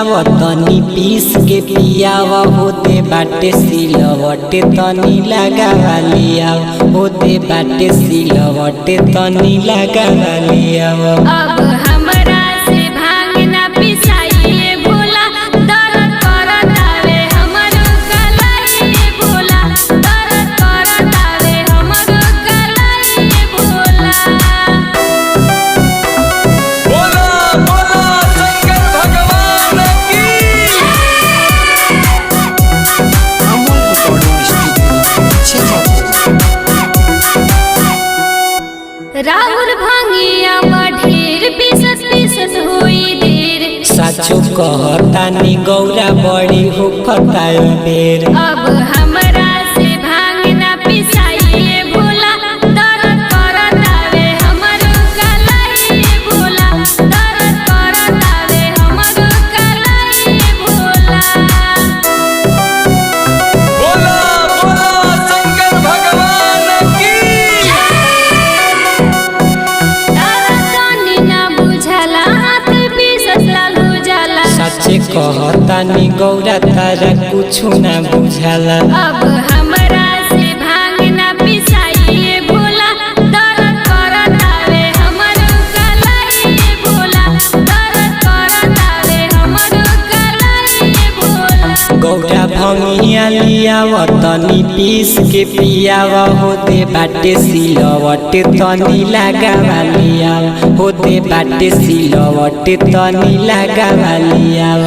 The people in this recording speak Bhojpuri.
लियाव तनी पीस के पियाव होते बाटे सिलवटे तनी लगावा लियाव होते बाटे सिलवटे तनी लगावा लियाव। अब हमरा से भांग ना पिसाइए भोला दर्द करत आवे हमरो कलाइए भोला दर्द करत आवे हमरो कलाइए भोला। बोला बोला शंकर भगवान की। राहुल भांगिया ढेर पीसत पीसत होई देर साचो कहतानी गौरा बड़ी होखता बेर। अब हमरा से भांग ना पिसाइए भोला दर्द करत आवे हमरो कलाइए भोला दर्द करत आवे हमरो कलाइए भोला। बोला बोला शंकर भगवान की। तानी ना बुझला हाथ पीसत लालू जाला साचे कहतानी गौरा तारा कुछ ना बुझाला। अब हमरा से भांग ना पिसाइए भोला दर्द करत आवे हमरो कलाइए भोला दर्द करत आवे हमरो कलाइए भोला। गौरा भंगिया लियाव तनी पीस के पियाव होते बाटे सिलवटे तनी लगावा लियाव होते बाटे सिलवटे तनी लगावा लियाव।